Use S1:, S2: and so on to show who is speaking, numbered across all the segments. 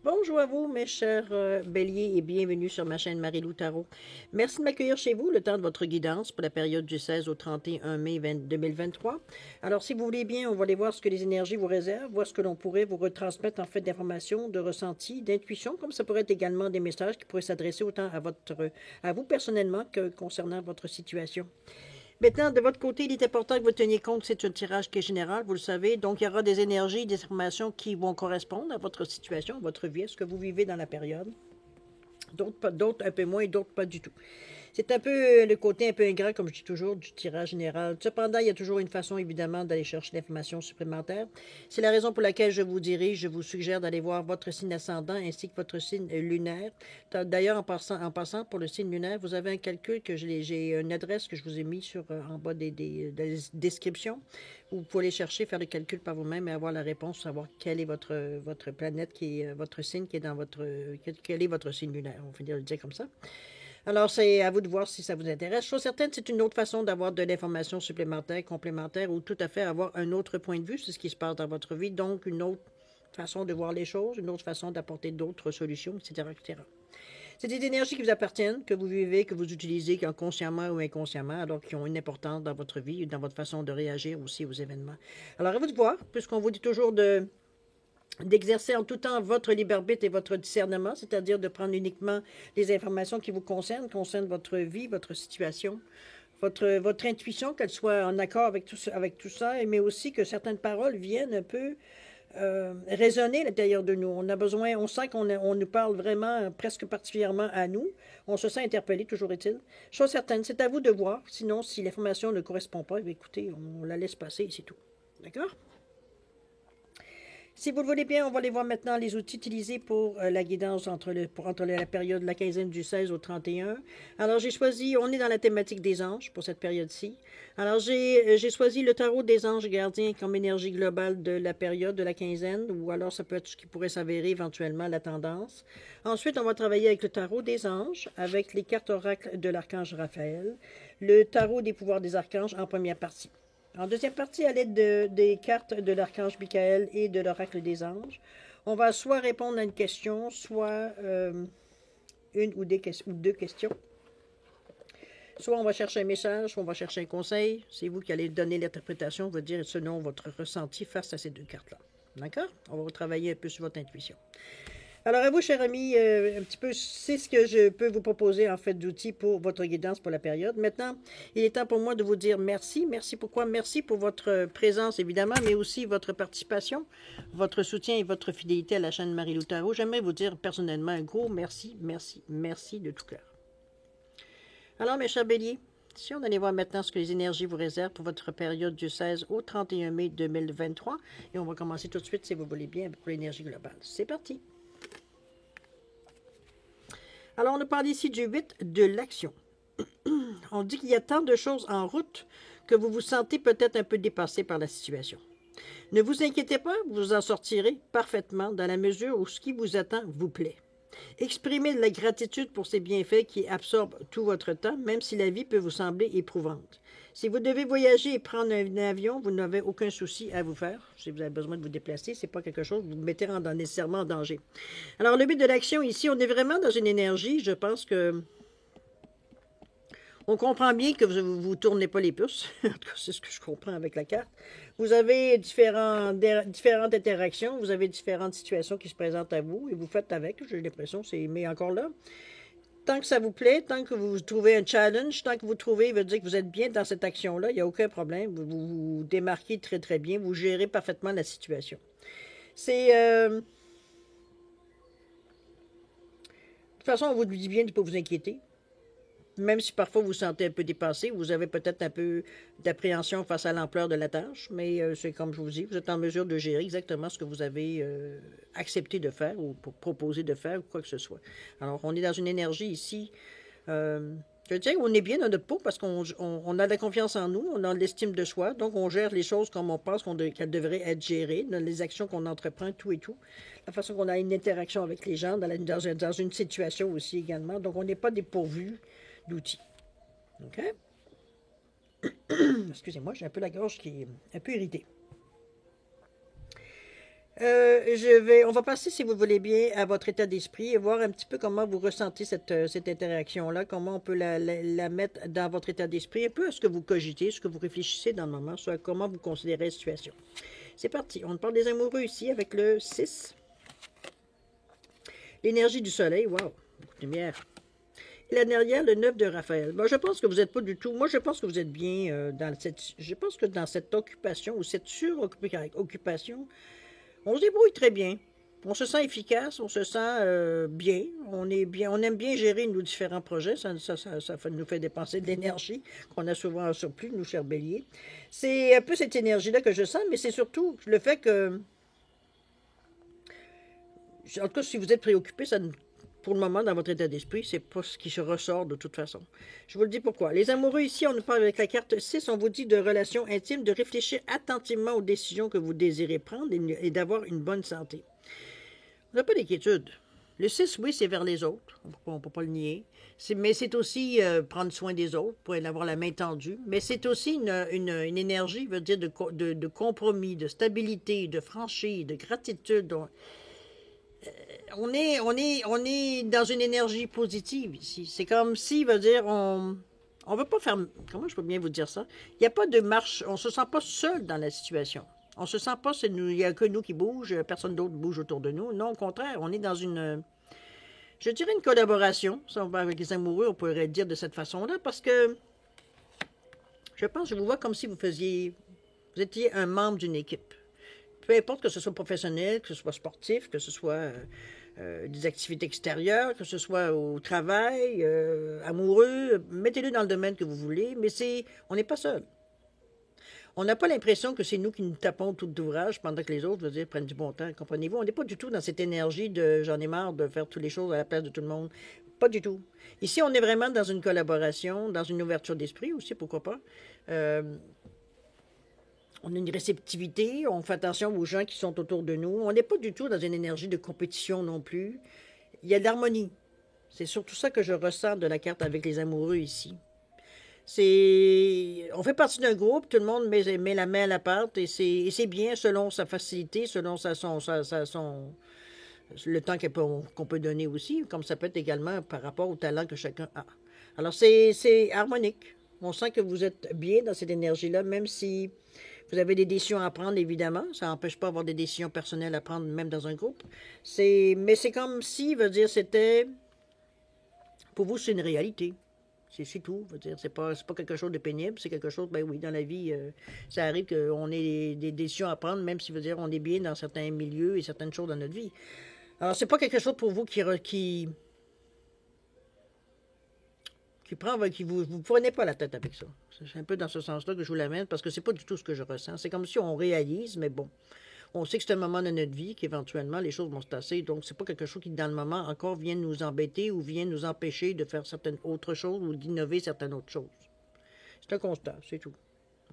S1: Bonjour à vous, mes chers béliers, et bienvenue sur ma chaîne Marie-Lou Tarot. Merci de m'accueillir chez vous le temps de votre guidance pour la période du 16 au 31 mai 2023. Alors, si vous voulez bien, on va aller voir ce que les énergies vous réservent, voir ce que l'on pourrait vous retransmettre en fait d'informations, de ressentis, d'intuitions, comme ça pourrait être également des messages qui pourraient s'adresser autant à vous personnellement que concernant votre situation. Maintenant, de votre côté, il est important que vous teniez compte que c'est un tirage qui est général, vous le savez. Donc, il y aura des énergies, des informations qui vont correspondre à votre situation, à votre vie, à ce que vous vivez dans la période. D'autres un peu moins, d'autres pas du tout. C'est un peu le côté un peu ingrat, comme je dis toujours, du tirage général. Cependant, il y a toujours une façon, évidemment, d'aller chercher l'information supplémentaire. C'est la raison pour laquelle je vous dirige. Je vous suggère d'aller voir votre signe ascendant ainsi que votre signe lunaire. D'ailleurs, en passant, pour le signe lunaire, vous avez un calcul que j'ai une adresse que je vous ai mis en bas des descriptions. Vous pouvez aller chercher, faire le calcul par vous-même et avoir la réponse, savoir quelle est votre planète, votre signe qui est dans quel est votre signe lunaire. On va finir de le dire comme ça. Alors, c'est à vous de voir si ça vous intéresse. Chose certaine, c'est une autre façon d'avoir de l'information supplémentaire, complémentaire, ou tout à fait avoir un autre point de vue sur ce qui se passe dans votre vie. Donc, une autre façon de voir les choses, une autre façon d'apporter d'autres solutions, etc., etc. C'est des énergies qui vous appartiennent, que vous vivez, que vous utilisez consciemment ou inconsciemment, alors qui ont une importance dans votre vie et dans votre façon de réagir aussi aux événements. Alors, à vous de voir, puisqu'on vous dit toujours d'exercer en tout temps votre libre arbitre et votre discernement, c'est-à-dire de prendre uniquement les informations qui vous concernent votre vie, votre situation, votre intuition, qu'elle soit en accord avec tout ça, mais aussi que certaines paroles viennent un peu résonner à l'intérieur de nous. On a besoin, on sent on nous parle vraiment presque particulièrement à nous. On se sent interpellé, toujours est-il. Chose certaine, c'est à vous de voir. Sinon, si l'information ne correspond pas, écoutez, on la laisse passer et c'est tout. D'accord? Si vous le voulez bien, on va aller voir maintenant les outils utilisés pour la guidance entre la période de la quinzaine du 16 au 31. Alors, j'ai choisi, on est dans la thématique des anges pour cette période-ci. Alors, j'ai choisi le tarot des anges gardiens comme énergie globale de la période de la quinzaine, ou alors ça peut être ce qui pourrait s'avérer éventuellement la tendance. Ensuite, on va travailler avec le tarot des anges, avec les cartes oracles de l'archange Raphaël, le tarot des pouvoirs des archanges en première partie. En deuxième partie, à l'aide des cartes de l'archange Michael et de l'oracle des anges, on va soit répondre à une question, soit une ou deux questions. Soit on va chercher un message, soit on va chercher un conseil. C'est vous qui allez donner l'interprétation, on va dire selon votre ressenti face à ces deux cartes-là. D'accord? On va travailler un peu sur votre intuition. Alors à vous, cher ami, un petit peu, c'est ce que je peux vous proposer en fait d'outils pour votre guidance pour la période. Maintenant, il est temps pour moi de vous dire merci. Merci pourquoi? Merci pour votre présence, évidemment, mais aussi votre participation, votre soutien et votre fidélité à la chaîne Marie-Lou Tarot. J'aimerais vous dire personnellement un gros merci, merci, merci de tout cœur. Alors, mes chers béliers, si on allait voir maintenant ce que les énergies vous réservent pour votre période du 16 au 31 mai 2023, et on va commencer tout de suite, si vous voulez bien, pour l'énergie globale. C'est parti! Alors, on nous parle ici du 8 de l'action. On dit qu'il y a tant de choses en route que vous vous sentez peut-être un peu dépassé par la situation. Ne vous inquiétez pas, vous en sortirez parfaitement dans la mesure où ce qui vous attend vous plaît. Exprimez de la gratitude pour ces bienfaits qui absorbent tout votre temps, même si la vie peut vous sembler éprouvante. Si vous devez voyager et prendre un avion, vous n'avez aucun souci à vous faire. Si vous avez besoin de vous déplacer, ce n'est pas quelque chose que vous mettez nécessairement en danger. Alors, le but de l'action ici, on est vraiment dans une énergie, je pense que on comprend bien que vous ne tournez pas les puces. En tout cas, c'est ce que je comprends avec la carte. Vous avez différentes interactions, vous avez différentes situations qui se présentent à vous et vous faites avec, j'ai l'impression, mais encore là, tant que ça vous plaît, tant que vous trouvez un challenge, tant que vous trouvez, veut dire que vous êtes bien dans cette action-là, il n'y a aucun problème. Vous démarquez très très bien, vous gérez parfaitement la situation. C'est... de toute façon, on vous dit bien de ne pas vous inquiéter. Même si parfois vous vous sentez un peu dépassé, vous avez peut-être un peu d'appréhension face à l'ampleur de la tâche, mais c'est comme je vous dis, vous êtes en mesure de gérer exactement ce que vous avez accepté de faire ou proposé de faire ou quoi que ce soit. Alors, on est dans une énergie ici, je dirais qu'on est bien dans notre peau parce qu'on a de la confiance en nous, on a de l'estime de soi, donc on gère les choses comme on pense qu'elles devraient être gérées, dans les actions qu'on entreprend, tout et tout. La façon qu'on a une interaction avec les gens, dans une situation aussi également, donc on n'est pas dépourvu d'outils. OK? Excusez-moi, j'ai un peu la gorge qui est un peu irritée. On va passer, si vous voulez bien, à votre état d'esprit et voir un petit peu comment vous ressentez cette interaction-là, comment on peut la mettre dans votre état d'esprit, un peu à ce que vous cogitez, ce que vous réfléchissez dans le moment, soit comment vous considérez la situation. C'est parti, on parle des amoureux ici avec le 6. L'énergie du soleil, wow, beaucoup de lumière. Et là derrière, le 9 de Raphaël. Bon, je pense que vous n'êtes pas du tout, moi je pense que vous êtes bien je pense que dans cette occupation ou cette suroccupation, on se débrouille très bien. On se sent efficace, on se sent bien. On est bien, on aime bien gérer nos différents projets. Ça nous fait dépenser de l'énergie qu'on a souvent en surplus, nous, chers béliers. C'est un peu cette énergie-là que je sens, mais c'est surtout le fait que, en tout cas, si vous êtes préoccupé, pour le moment, dans votre état d'esprit, c'est pas ce qui se ressort de toute façon. Je vous le dis pourquoi. Les amoureux, ici, on nous parle avec la carte 6, on vous dit de relations intimes, de réfléchir attentivement aux décisions que vous désirez prendre et d'avoir une bonne santé. On n'a pas d'inquiétude. Le 6, oui, c'est vers les autres. On ne peut pas le nier. Mais c'est aussi prendre soin des autres pour avoir la main tendue. Mais c'est aussi une énergie, veut dire, de compromis, de stabilité, de franchise, de gratitude. On est dans une énergie positive ici. C'est comme si, veut dire, on veut pas faire... Comment je peux bien vous dire ça? Il n'y a pas de marche, on se sent pas seul dans la situation. On se sent pas, il n'y a que nous qui bouge, personne d'autre bouge autour de nous. Non, au contraire, on est dans je dirais une collaboration. Ça, avec les amoureux, on pourrait dire de cette façon-là, parce que je vous vois comme si vous étiez un membre d'une équipe. Peu importe que ce soit professionnel, que ce soit sportif, que ce soit des activités extérieures, que ce soit au travail, amoureux, mettez-le dans le domaine que vous voulez, mais on n'est pas seul. On n'a pas l'impression que c'est nous qui nous tapons tout d'ouvrage pendant que les autres, je veux dire, prennent du bon temps. Comprenez-vous? On n'est pas du tout dans cette énergie de j'en ai marre de faire toutes les choses à la place de tout le monde. Pas du tout. Ici, on est vraiment dans une collaboration, dans une ouverture d'esprit aussi, pourquoi pas. On a une réceptivité, on fait attention aux gens qui sont autour de nous. On n'est pas du tout dans une énergie de compétition non plus. Il y a de l'harmonie. C'est surtout ça que je ressens de la carte avec les amoureux ici. On fait partie d'un groupe, tout le monde met la main à la pâte et c'est bien selon sa facilité, selon le temps qu'on peut donner aussi, comme ça peut être également par rapport au talent que chacun a. Alors c'est harmonique. On sent que vous êtes bien dans cette énergie-là, même si vous avez des décisions à prendre, évidemment. Ça n'empêche pas d'avoir des décisions personnelles à prendre, même dans un groupe. Mais c'est comme si, veut dire, pour vous, c'est une réalité. C'est tout. C'est pas quelque chose de pénible. C'est quelque chose, ben oui, dans la vie, ça arrive qu'on ait des décisions à prendre, même si, veut dire, on est bien dans certains milieux et certaines choses dans notre vie. Alors, c'est pas quelque chose pour vous qui vous prenez pas la tête avec ça. C'est un peu dans ce sens-là que je vous l'amène, parce que c'est pas du tout ce que je ressens. C'est comme si on réalise, mais bon. On sait que c'est un moment de notre vie qu'éventuellement les choses vont se tasser, donc c'est pas quelque chose qui, dans le moment, encore vient nous embêter ou vient nous empêcher de faire certaines autres choses ou d'innover certaines autres choses. C'est un constat, c'est tout.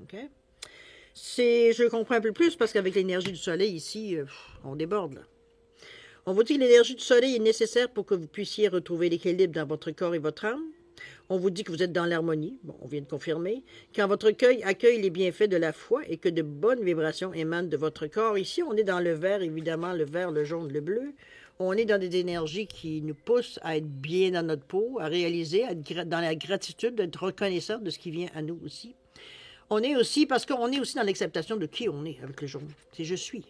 S1: OK? Je comprends un peu plus parce qu'avec l'énergie du soleil ici, on déborde là. On vous dit que l'énergie du soleil est nécessaire pour que vous puissiez retrouver l'équilibre dans votre corps et votre âme. On vous dit que vous êtes dans l'harmonie, bon, on vient de confirmer, quand votre cœur accueille les bienfaits de la foi et que de bonnes vibrations émanent de votre corps. Ici, on est dans le vert, évidemment, le vert, le jaune, le bleu. On est dans des énergies qui nous poussent à être bien dans notre peau, à réaliser, à être dans la gratitude, d'être reconnaissant de ce qui vient à nous aussi. On est aussi, parce qu'on est aussi dans l'acceptation de qui on est avec le jaune. C'est je suis.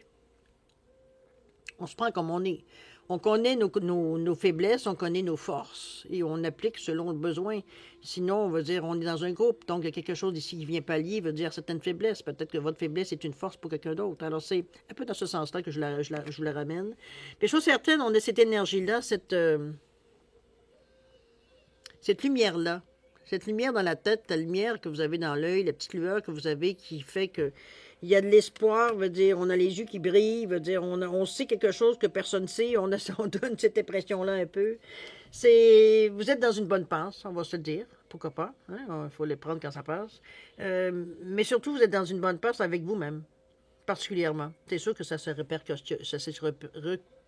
S1: On se prend comme on est. On connaît nos faiblesses, on connaît nos forces et on applique selon le besoin. Sinon, on va dire, on est dans un groupe, donc il y a quelque chose ici qui vient pallier, veut dire certaines faiblesses. Peut-être que votre faiblesse est une force pour quelqu'un d'autre. Alors, c'est un peu dans ce sens-là que je vous la ramène. Mais chose certaine, on a cette énergie-là, cette lumière-là. Cette lumière dans la tête, la lumière que vous avez dans l'œil, la petite lueur que vous avez qui fait que il y a de l'espoir, veut dire, on a les yeux qui brillent, veut dire, on sait quelque chose que personne ne sait, on donne cette impression-là un peu. Vous êtes dans une bonne passe, on va se le dire, pourquoi pas, hein? Il faut les prendre quand ça passe. Mais surtout, vous êtes dans une bonne passe avec vous-même, particulièrement. C'est sûr que ça se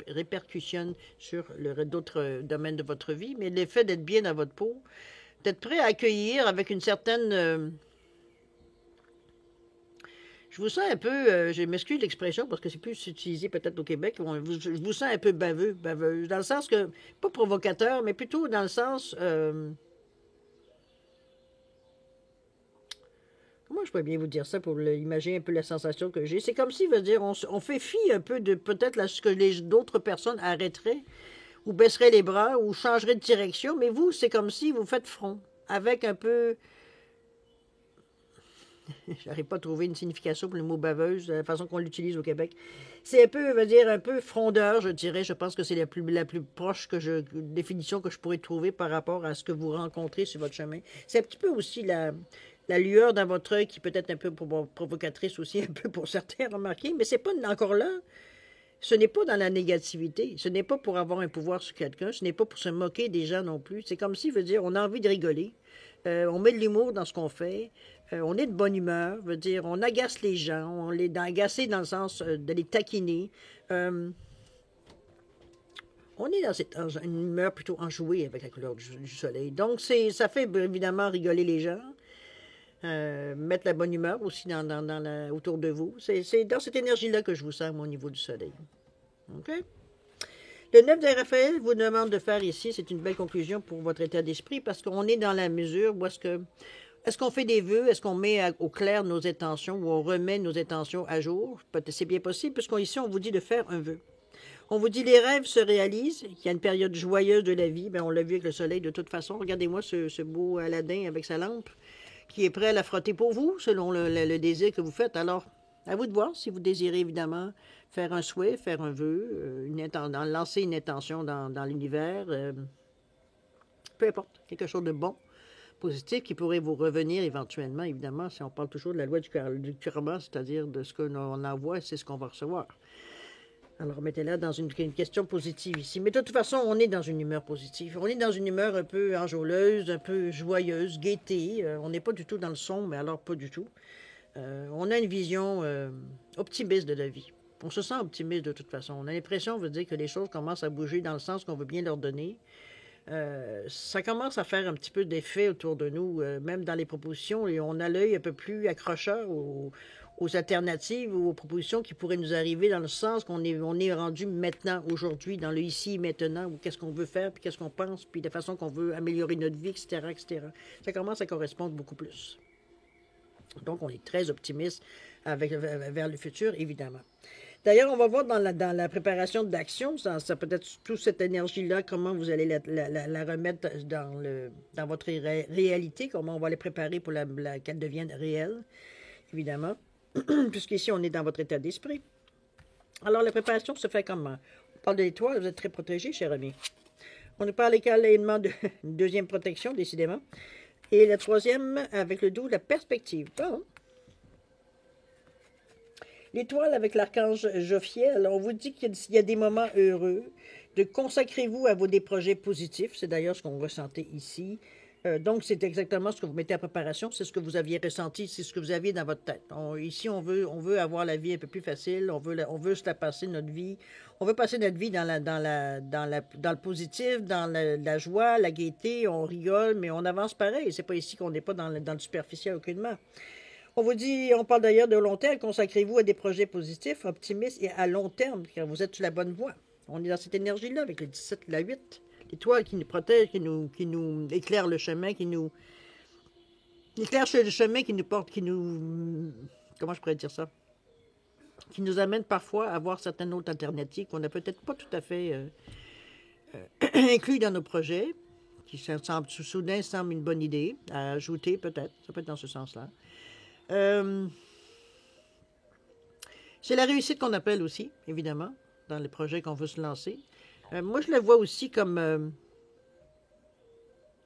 S1: répercussionne sur d'autres domaines de votre vie, mais le fait d'être bien dans votre peau, d'être prêt à accueillir avec une certaine... Je vous sens un peu, je m'excuse l'expression parce que c'est plus utilisé peut-être au Québec, je vous sens un peu baveux, baveuse, dans le sens que, pas provocateur, mais plutôt dans le sens, comment je pourrais bien vous dire ça pour imaginer un peu la sensation que j'ai? C'est comme si, veut dire, on fait fi un peu de peut-être ce que d'autres personnes arrêteraient ou baisseraient les bras ou changeraient de direction, mais vous, c'est comme si vous faites front, avec un peu. J'arrive pas à trouver une signification pour le mot baveuse, de la façon qu'on l'utilise au Québec. C'est un peu, veut dire, un peu frondeur, je dirais. Je pense que c'est la plus proche définition que je pourrais trouver par rapport à ce que vous rencontrez sur votre chemin. C'est un petit peu aussi la lueur dans votre œil qui peut être un peu provocatrice aussi, un peu pour certains, remarquer, mais c'est pas encore là. Ce n'est pas dans la négativité. Ce n'est pas pour avoir un pouvoir sur quelqu'un. Ce n'est pas pour se moquer des gens non plus. C'est comme si, veut dire, on a envie de rigoler. On met de l'humour dans ce qu'on fait. On est de bonne humeur. Veut dire, on agace les gens. On les agacer dans le sens de les taquiner. On est dans une humeur plutôt enjouée avec la couleur du soleil. Donc, ça fait évidemment rigoler les gens. Mettre la bonne humeur aussi autour de vous. C'est dans cette énergie-là que je vous sens, au niveau du soleil. OK? Le 9 de Raphaël vous demande de faire ici, c'est une belle conclusion pour votre état d'esprit, parce qu'on est dans la mesure où est-ce qu'on fait des vœux, est-ce qu'on met au clair nos intentions, ou on remet nos intentions à jour? C'est bien possible, puisqu'ici, on vous dit de faire un vœu. On vous dit les rêves se réalisent, qu'il y a une période joyeuse de la vie, bien, on l'a vu avec le soleil de toute façon. Regardez-moi ce beau Aladdin avec sa lampe, qui est prêt à la frotter pour vous, selon le désir que vous faites. Alors, à vous de voir si vous désirez évidemment faire un souhait, faire un vœu, lancer une intention dans l'univers, peu importe, quelque chose de bon, positif, qui pourrait vous revenir éventuellement, évidemment, si on parle toujours de la loi du karma, c'est-à-dire de ce qu'on envoie, c'est ce qu'on va recevoir. Alors, mettez-la dans une question positive ici. Mais de toute façon, on est dans une humeur positive. On est dans une humeur un peu enjôleuse, un peu joyeuse, gaieté. On n'est pas du tout dans le son, mais alors pas du tout. On a une vision optimiste de la vie. On se sent optimiste de toute façon. On a l'impression, veut dire, que les choses commencent à bouger dans le sens qu'on veut bien leur donner. Ça commence à faire un petit peu d'effet autour de nous, même dans les propositions, et on a l'œil un peu plus accrocheur aux alternatives ou aux propositions qui pourraient nous arriver dans le sens qu'on est rendu maintenant, aujourd'hui, dans le ici, maintenant, ou qu'est-ce qu'on veut faire, puis qu'est-ce qu'on pense, puis la façon qu'on veut améliorer notre vie, etc., etc. Ça commence à correspondre beaucoup plus. Donc, on est très optimiste vers le futur, évidemment. D'ailleurs, on va voir dans la préparation d'action, ça peut-être toute cette énergie-là, comment vous allez la remettre dans votre réalité, comment on va les préparer pour qu'elle devienne réelle, évidemment, puisqu'ici, on est dans votre état d'esprit. Alors, la préparation se fait comment? On parle de l'étoile, vous êtes très protégé, cher ami. On nous parle également d'une deuxième protection, décidément. Et la troisième, avec le doux, la perspective. Bon. L'étoile avec l'archange Jophiel, on vous dit qu'il y a des moments heureux, de consacrez-vous à des projets positifs, c'est d'ailleurs ce qu'on ressentait ici. Donc, c'est exactement ce que vous mettez en préparation, c'est ce que vous aviez ressenti, c'est ce que vous aviez dans votre tête. Ici, on veut avoir la vie un peu plus facile, on veut se la passer notre vie, on veut passer notre vie dans le positif, dans la joie, la gaieté, on rigole, mais on avance pareil. C'est pas ici qu'on n'est pas dans le superficiel aucunement. On vous dit, on parle d'ailleurs de long terme, consacrez-vous à des projets positifs, optimistes et à long terme, car vous êtes sur la bonne voie. On est dans cette énergie-là avec le 17 et la 8. L'étoile qui nous protège, qui nous éclaire le chemin, qui nous éclaire le chemin, qui nous porte, comment je pourrais dire ça? Qui nous amène parfois à voir certaines autres alternatives qu'on n'a peut-être pas tout à fait inclus dans nos projets, qui soudain semblent une bonne idée à ajouter peut-être, ça peut être dans ce sens-là. C'est la réussite qu'on appelle aussi, évidemment, dans les projets qu'on veut se lancer. Moi, je le vois aussi comme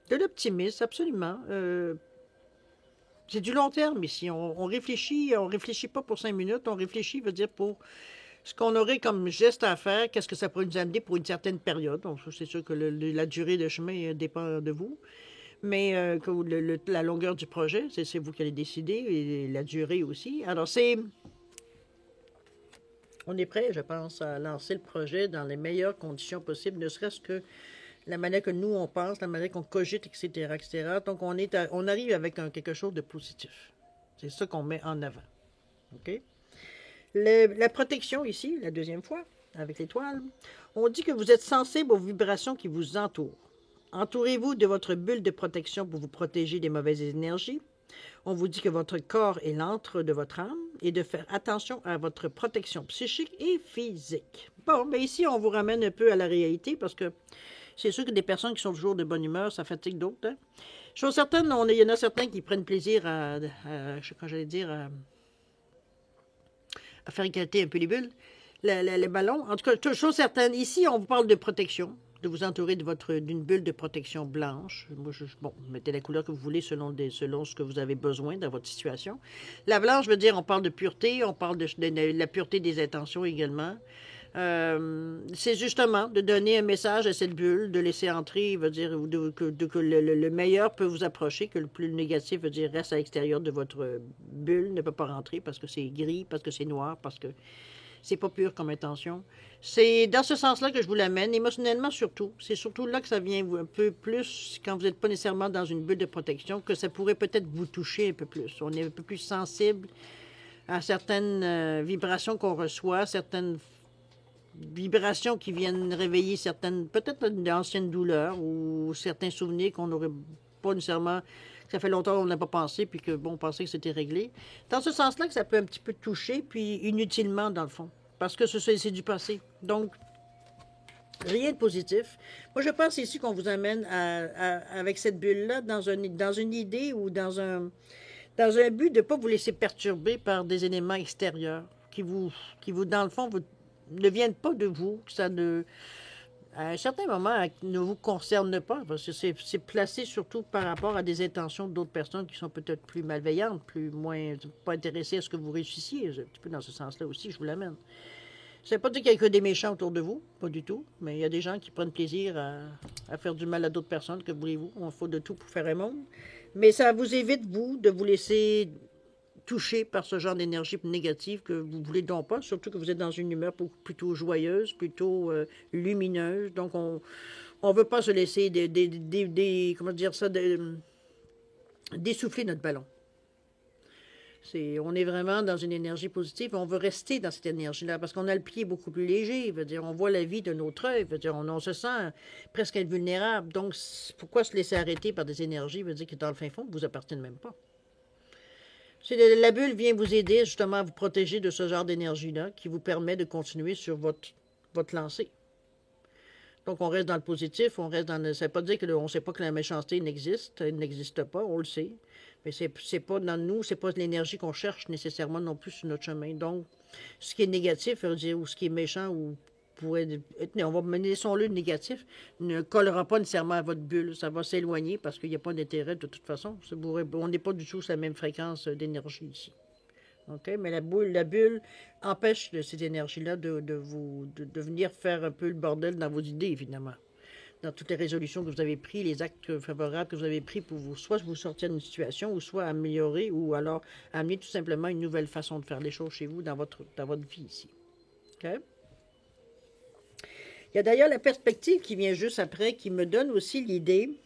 S1: de l'optimisme, absolument. C'est du long terme ici. On réfléchit pas pour 5 minutes, on réfléchit, veut dire, pour ce qu'on aurait comme geste à faire, qu'est-ce que ça pourrait nous amener pour une certaine période. Donc, c'est sûr que la durée de chemin dépend de vous. Mais la longueur du projet, c'est vous qui allez décider, et la durée aussi. Alors, on est prêt, je pense, à lancer le projet dans les meilleures conditions possibles, ne serait-ce que la manière que nous, on pense, la manière qu'on cogite, etc., etc. Donc, on arrive avec quelque chose de positif. C'est ça qu'on met en avant. OK? La protection ici, la deuxième fois, avec l'étoile, on dit que vous êtes sensible aux vibrations qui vous entourent. Entourez-vous de votre bulle de protection pour vous protéger des mauvaises énergies. On vous dit que votre corps est l'antre de votre âme et de faire attention à votre protection psychique et physique. Bon, mais ici, on vous ramène un peu à la réalité parce que c'est sûr que des personnes qui sont toujours de bonne humeur, ça fatigue d'autres. Hein? Chose certaine, il y en a certains qui prennent plaisir à faire éclater un peu les bulles, les ballons. En tout cas, chose certaine, ici, on vous parle de protection, de vous entourer d'une bulle de protection blanche. Moi, bon, mettez la couleur que vous voulez selon ce que vous avez besoin dans votre situation. La blanche veut dire, on parle de pureté, on parle de la pureté des intentions également. C'est justement de donner un message à cette bulle, de laisser entrer, veut dire que le meilleur peut vous approcher, que le plus négatif veut dire reste à l'extérieur de votre bulle, ne peut pas rentrer parce que c'est gris, parce que c'est noir, parce que c'est pas pur comme intention. C'est dans ce sens-là que je vous l'amène, émotionnellement surtout. C'est surtout là que ça vient un peu plus, quand vous n'êtes pas nécessairement dans une bulle de protection, que ça pourrait peut-être vous toucher un peu plus. On est un peu plus sensible à certaines vibrations qu'on reçoit, certaines vibrations qui viennent réveiller certaines, peut-être d'anciennes douleurs ou certains souvenirs qu'on n'aurait pas nécessairement, que ça fait longtemps qu'on n'a pas pensé, puis que, bon, on pensait que c'était réglé. Dans ce sens-là que ça peut un petit peu toucher, puis inutilement, dans le fond, parce que c'est du passé. Donc, rien de positif. Moi, je pense ici qu'on vous amène avec cette bulle-là dans une idée ou dans un but de ne pas vous laisser perturber par des éléments extérieurs qui vous dans le fond, ne viennent pas de vous, que ça ne, à un certain moment, ne vous concerne pas, parce que c'est placé surtout par rapport à des intentions d'autres personnes qui sont peut-être plus malveillantes, moins pas intéressées à ce que vous réussissiez. Un petit peu dans ce sens-là aussi, je vous l'amène. Ça ne veut pas dire qu'il y a que des méchants autour de vous, pas du tout, mais il y a des gens qui prennent plaisir à faire du mal à d'autres personnes, que voulez-vous, on faut de tout pour faire un monde. Mais ça vous évite, vous, de vous laisser touché par ce genre d'énergie négative que vous ne voulez donc pas, surtout que vous êtes dans une humeur plutôt joyeuse, plutôt lumineuse. Donc, on ne veut pas se laisser comment dire ça, d'essouffler notre ballon. On est vraiment dans une énergie positive. On veut rester dans cette énergie-là parce qu'on a le pied beaucoup plus léger. Veut dire, on voit la vie de notre œil. Veut dire, on se sent presque invulnérable. Donc, pourquoi se laisser arrêter par des énergies? Veut dire que dans le fin fond, vous ne vous appartenez même pas. La bulle vient vous aider justement à vous protéger de ce genre d'énergie-là qui vous permet de continuer sur votre lancée. Donc, on reste dans le positif, on reste dans le... Ça ne veut pas dire qu'on ne sait pas que la méchanceté n'existe, elle n'existe pas, on le sait. Mais c'est pas dans nous, c'est pas l'énergie qu'on cherche nécessairement non plus sur notre chemin. Donc, ce qui est négatif, ou ce qui est méchant, ou pourrait être, on va mener son lieu négatif, ne collera pas nécessairement à votre bulle. Ça va s'éloigner parce qu'il n'y a pas d'intérêt de toute façon. On n'est pas du tout sur la même fréquence d'énergie ici. OK? Mais la bulle empêche cette énergie-là de venir faire un peu le bordel dans vos idées, évidemment. Dans toutes les résolutions que vous avez prises, les actes favorables que vous avez pris pour soit vous sortir d'une situation, ou soit améliorer, ou alors amener tout simplement une nouvelle façon de faire les choses chez vous dans votre vie ici. OK? Il y a d'ailleurs la perspective qui vient juste après, qui me donne aussi l'idée.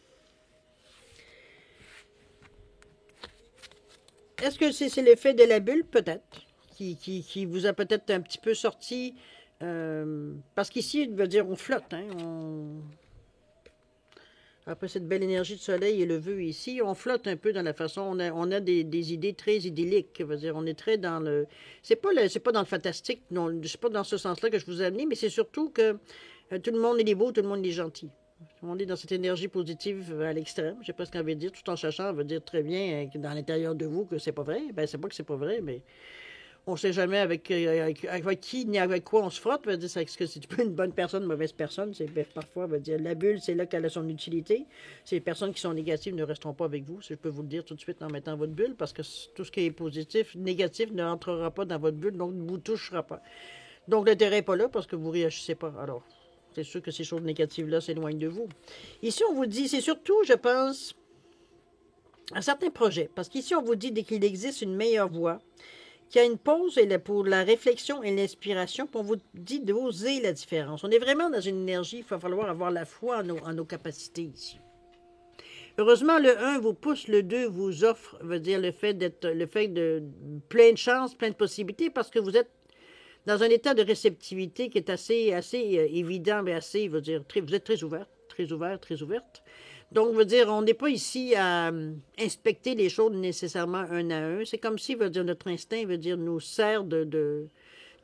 S1: Est-ce que c'est l'effet de la bulle? Peut-être. Qui vous a peut-être un petit peu sorti. Parce qu'ici, il veut dire on flotte. Hein, après cette belle énergie de soleil et le vœu ici, on flotte un peu dans la façon, on a des idées très idylliques, veut dire, on est très dans le, c'est pas dans le fantastique, non, c'est pas dans ce sens-là que je vous ai amené, mais c'est surtout que tout le monde est beau, tout le monde est gentil. On est dans cette énergie positive à l'extrême, je sais pas ce qu'on veut dire, tout en sachant, on veut dire très bien dans l'intérieur de vous que c'est pas vrai, ben c'est pas que c'est pas vrai, mais on ne sait jamais avec qui ni avec quoi on se frotte. Veut dire, est-ce que c'est une bonne personne, une mauvaise personne? Parfois, veut dire, la bulle, c'est là qu'elle a son utilité. Ces personnes qui sont négatives ne resteront pas avec vous. Je peux vous le dire tout de suite en mettant votre bulle, parce que tout ce qui est positif, négatif, ne rentrera pas dans votre bulle, donc ne vous touchera pas. Donc, l'intérêt n'est pas là parce que vous ne réagissez pas. Alors, c'est sûr que ces choses négatives-là s'éloignent de vous. Ici, on vous dit, c'est surtout, je pense, un certain projet. Parce qu'ici, on vous dit dès qu'il existe une meilleure voie, qu'il y a une pause pour la réflexion et l'inspiration, puis on vous dit d'oser la différence. On est vraiment dans une énergie, il va falloir avoir la foi en nos capacités ici. Heureusement, le 1 vous pousse, le 2 vous offre, veut dire le fait de plein de chances, plein de possibilités, parce que vous êtes dans un état de réceptivité qui est assez évident, mais assez, veut dire, vous êtes très ouvert, très ouvert, très ouverte. Donc, veut dire, on n'est pas ici à inspecter les choses nécessairement un à un. C'est comme si, veut dire, notre instinct, veut dire, nous sert de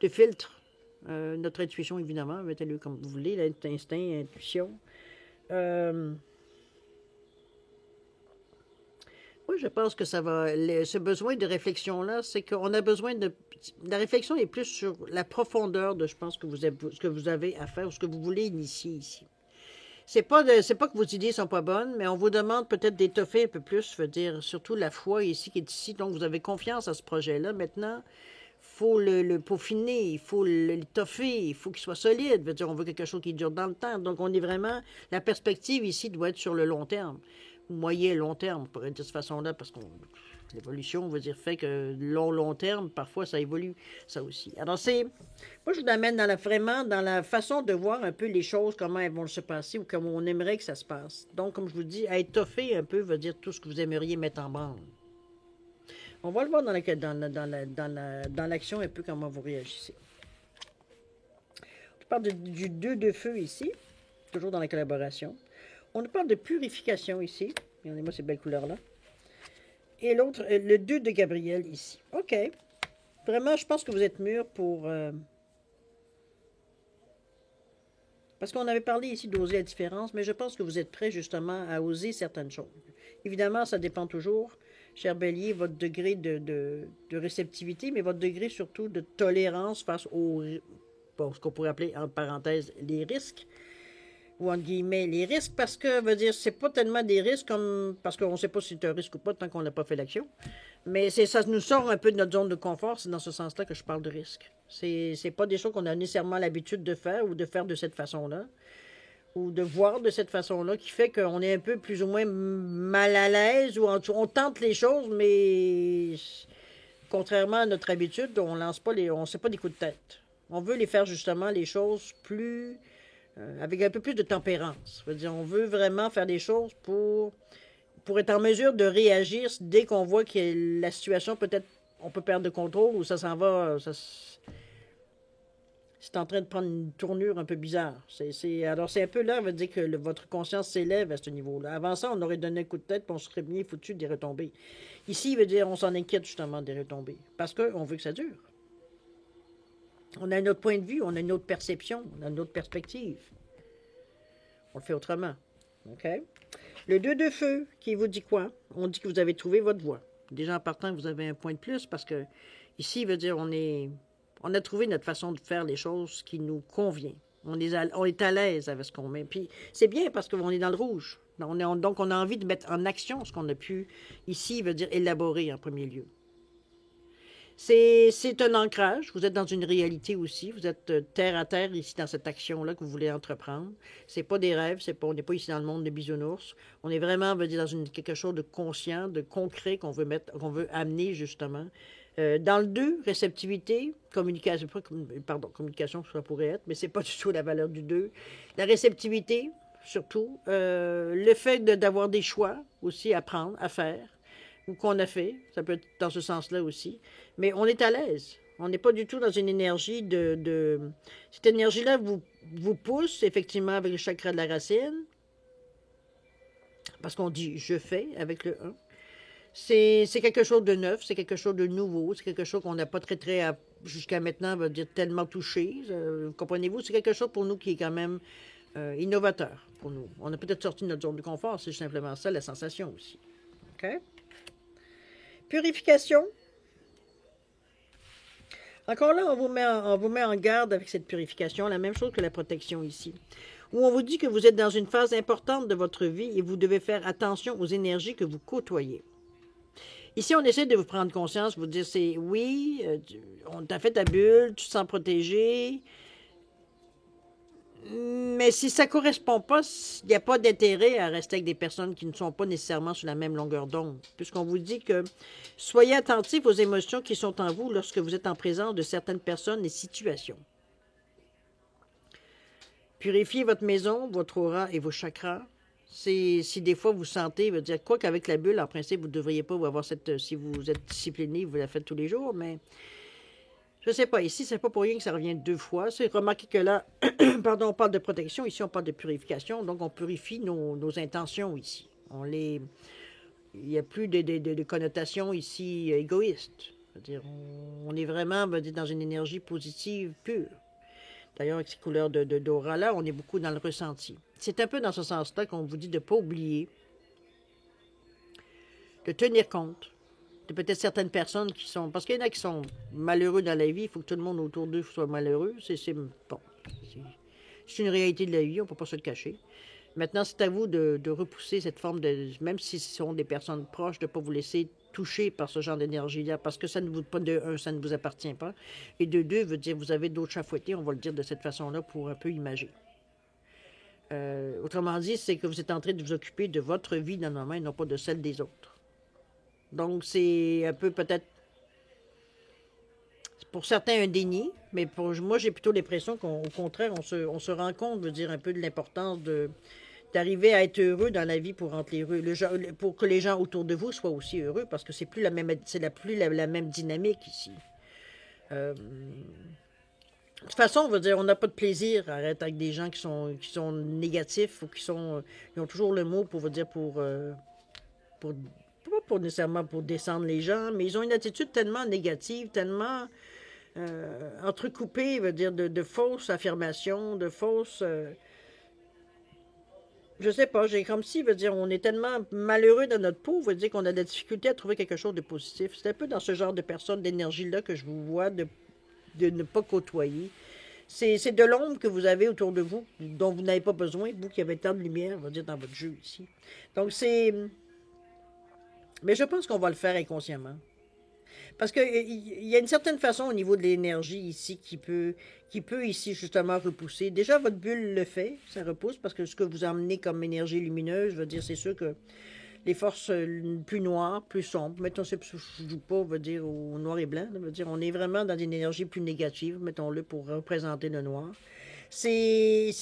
S1: filtre. Notre intuition, évidemment, mettez-le comme vous voulez, l'instinct, intuition. Oui, je pense que ça va. Ce besoin de réflexion-là, c'est qu'on a besoin de. La réflexion est plus sur la profondeur de, je pense, ce que vous avez à faire ou ce que vous voulez initier ici. C'est pas que vos idées sont pas bonnes, mais on vous demande peut-être d'étoffer un peu plus, je veux dire, surtout la foi ici qui est ici. Donc, vous avez confiance à ce projet-là. Maintenant, il faut le peaufiner, il faut l'étoffer, il faut qu'il soit solide. Je veux dire, on veut quelque chose qui dure dans le temps. Donc, on est vraiment. La perspective ici doit être sur le long terme. Moyen long terme, on pourrait dire de cette façon-là, parce que l'évolution, veut dire, fait que long terme, parfois, ça évolue, ça aussi. Alors, moi, je vous amène vraiment dans la façon de voir un peu les choses, comment elles vont se passer ou comment on aimerait que ça se passe. Donc, comme je vous dis, à étoffer un peu, veut dire tout ce que vous aimeriez mettre en branle. On va le voir dans l'action un peu comment vous réagissez. On parle du 2 de feu ici, toujours dans la collaboration. On nous parle de purification ici. Regardez-moi ces belles couleurs-là. Et l'autre, le 2 de Gabriel ici. OK. Vraiment, je pense que vous êtes mûrs pour... Parce qu'on avait parlé ici d'oser la différence, mais je pense que vous êtes prêts justement à oser certaines choses. Évidemment, ça dépend toujours, cher Bélier, votre degré de réceptivité, mais votre degré surtout de tolérance face aux... Bon, ce qu'on pourrait appeler, entre parenthèses, les risques. Ou entre guillemets, les risques, parce que, veut dire, c'est pas tellement des risques comme, parce qu'on ne sait pas si c'est un risque ou pas tant qu'on n'a pas fait l'action, mais ça nous sort un peu de notre zone de confort, c'est dans ce sens-là que je parle de risque. C'est pas des choses qu'on a nécessairement l'habitude de faire ou de faire de cette façon-là, ou de voir de cette façon-là, qui fait qu'on est un peu plus ou moins mal à l'aise, ou on tente les choses, mais contrairement à notre habitude, on lance pas on ne sait pas des coups de tête. On veut les faire justement les choses plus... avec un peu plus de tempérance. Je veux dire, on veut vraiment faire des choses pour être en mesure de réagir dès qu'on voit que la situation, peut-être, on peut perdre le contrôle ou ça s'en va, c'est en train de prendre une tournure un peu bizarre. Alors, c'est un peu là, veut dire que votre conscience s'élève à ce niveau-là. Avant ça, on aurait donné un coup de tête et on serait bien foutu des retombées. Ici, veut dire, on s'en inquiète justement des retombées parce qu'on veut que ça dure. On a un autre point de vue, on a une autre perception, on a une autre perspective. On le fait autrement. OK? Le 2 de feu, qui vous dit quoi? On dit que vous avez trouvé votre voie. Déjà, en partant, vous avez un point de plus parce que ici, veut dire, on a trouvé notre façon de faire les choses qui nous convient. On est à l'aise avec ce qu'on met. Puis, c'est bien parce qu'on est dans le rouge. Donc, on a envie de mettre en action ce qu'on a pu, ici, veut dire, élaborer en premier lieu. C'est un ancrage. Vous êtes dans une réalité aussi. Vous êtes terre à terre ici dans cette action-là que vous voulez entreprendre. C'est pas des rêves. On n'est pas ici dans le monde de bisounours. On est vraiment, veut dire, dans quelque chose de conscient, de concret qu'on veut amener justement. Dans le 2, réceptivité, communication, ça pourrait être, mais c'est pas du tout la valeur du 2. La réceptivité, surtout. Le fait d'avoir des choix aussi à prendre, à faire. Ou qu'on a fait, ça peut être dans ce sens-là aussi, mais on est à l'aise. On n'est pas du tout dans une énergie Cette énergie-là vous pousse, effectivement, avec le chakra de la racine, parce qu'on dit « je fais » avec le 1. C'est quelque chose de neuf, c'est quelque chose de nouveau, c'est quelque chose qu'on n'a pas très, jusqu'à maintenant, on va dire, tellement touché. Comprenez-vous? C'est quelque chose pour nous qui est quand même innovateur pour nous. On a peut-être sorti de notre zone de confort, c'est simplement ça, la sensation aussi. OK? Purification. Encore là, on vous met en garde avec cette purification, la même chose que la protection ici, où on vous dit que vous êtes dans une phase importante de votre vie et vous devez faire attention aux énergies que vous côtoyez. Ici, on essaie de vous prendre conscience, vous dire, oui, on t'a fait ta bulle, tu te sens protégé, mais si ça ne correspond pas, il n'y a pas d'intérêt à rester avec des personnes qui ne sont pas nécessairement sur la même longueur d'onde, puisqu'on vous dit que soyez attentifs aux émotions qui sont en vous lorsque vous êtes en présence de certaines personnes et situations. Purifiez votre maison, votre aura et vos chakras. Si des fois vous sentez, veut dire quoi qu'avec la bulle, en principe, vous ne devriez pas avoir cette... Si vous êtes discipliné, vous la faites tous les jours, mais je ne sais pas. Ici, c'est pas pour rien que ça revient 2 fois. C'est remarqué que là, pardon, on parle de protection, ici, on parle de purification, donc on purifie nos intentions ici. Il n'y a plus de connotation ici égoïste. C'est-à-dire, on est vraiment dans une énergie positive pure. D'ailleurs, avec ces couleurs d'aura-là, on est beaucoup dans le ressenti. C'est un peu dans ce sens-là qu'on vous dit de ne pas oublier, de tenir compte de peut-être certaines personnes qui sont... Parce qu'il y en a qui sont malheureux dans la vie, il faut que tout le monde autour d'eux soit malheureux. Bon, c'est une réalité de la vie, on ne peut pas se le cacher. Maintenant, c'est à vous de repousser cette forme de... Même si ce sont des personnes proches, de ne pas vous laisser toucher par ce genre d'énergie-là, parce que ça ne vous... Pas de un, ça ne vous appartient pas. Et de deux, veut dire vous avez d'autres chats fouettés, on va le dire de cette façon-là, pour un peu imager. Autrement dit, c'est que vous êtes en train de vous occuper de votre vie dans le moment et non pas de celle des autres. Donc, c'est un peu peut-être, pour certains, un déni, mais pour moi, j'ai plutôt l'impression qu'au contraire, on se rend compte, veut dire, un peu de l'importance d'arriver à être heureux dans la vie pour rendre heureux, pour que les gens autour de vous soient aussi heureux, parce que c'est plus la même, la même dynamique ici. De toute façon, on va dire, on n'a pas de plaisir à être avec des gens qui sont négatifs ou ils ont toujours le mot pour vous dire pas pour nécessairement pour descendre les gens, mais ils ont une attitude tellement négative, tellement entrecoupée, veut dire, de fausses affirmations, de fausses... je sais pas, j'ai comme si, veut dire, on est tellement malheureux dans notre peau, veut dire qu'on a de la difficulté à trouver quelque chose de positif. C'est un peu dans ce genre de personnes, d'énergie-là que je vous vois de ne pas côtoyer. C'est de l'ombre que vous avez autour de vous, dont vous n'avez pas besoin, vous qui avez tant de lumière, on va dire, dans votre jeu ici. Donc, c'est... Mais je pense qu'on va le faire inconsciemment. Parce qu'il y a une certaine façon au niveau de l'énergie ici qui peut ici justement repousser. Déjà, votre bulle le fait, ça repousse, parce que ce que vous emmenez comme énergie lumineuse, je veux dire, c'est sûr que les forces plus noires, plus sombres, mettons, je ne joue pas, veut dire, au noir et blanc, veut dire, on est vraiment dans une énergie plus négative, mettons-le, pour représenter le noir. C'est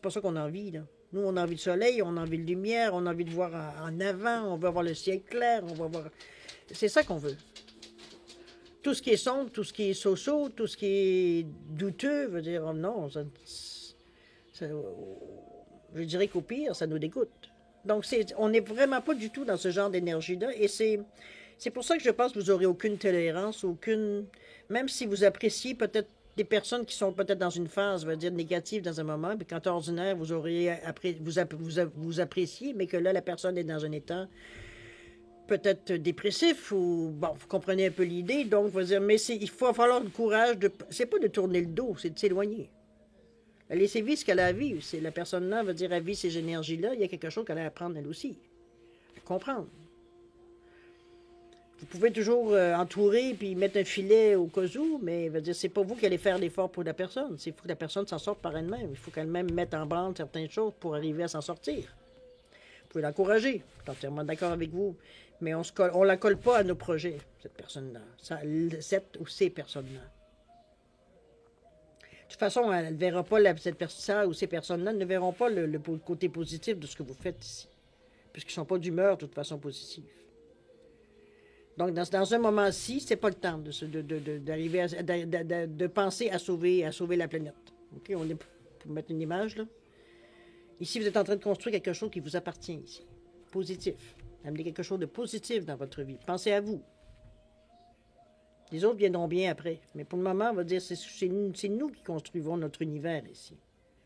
S1: pas ça qu'on a envie, là. Nous, on a envie de soleil, on a envie de lumière, on a envie de voir en avant, on veut avoir le ciel clair, on va voir... C'est ça qu'on veut. Tout ce qui est sombre, tout ce qui est so-so, tout ce qui est douteux, veut dire, oh non, je dirais qu'au pire, ça nous dégoûte. Donc, on n'est vraiment pas du tout dans ce genre d'énergie-là, et c'est pour ça que je pense que vous n'aurez aucune tolérance, même si vous appréciez peut-être des personnes qui sont peut-être dans une phase, veut dire, négative dans un moment, puis quand ordinaire, vous auriez vous appréciez, mais que là, la personne est dans un état peut-être dépressif, ou, bon, vous comprenez un peu l'idée, donc, veut dire, mais il faut falloir le courage c'est pas de tourner le dos, c'est de s'éloigner. Laissez vivre ce qu'elle a à vivre. C'est la personne-là, veut dire, elle vit ces énergies-là, il y a quelque chose qu'elle a à apprendre, elle aussi. À comprendre. Vous pouvez toujours entourer puis mettre un filet au cas où, mais veut dire, c'est pas vous qui allez faire l'effort pour la personne. Il faut que la personne s'en sorte par elle-même. Il faut qu'elle-même mette en branle certaines choses pour arriver à s'en sortir. Vous pouvez l'encourager. Je suis entièrement d'accord avec vous. Mais on la colle pas à nos projets, cette personne-là. Cette ou ces personnes-là. De toute façon, elle ne verra pas ça ou ces personnes-là ne verront pas le côté positif de ce que vous faites ici. Puisqu'ils ne sont pas d'humeur de toute façon positive. Donc, dans un moment-ci, c'est pas le temps d'arriver de penser à sauver la planète. OK? On est pour mettre une image, là. Ici, vous êtes en train de construire quelque chose qui vous appartient ici. Positif. Amenez quelque chose de positif dans votre vie. Pensez à vous. Les autres viendront bien après. Mais pour le moment, on va dire c'est nous qui construisons notre univers ici.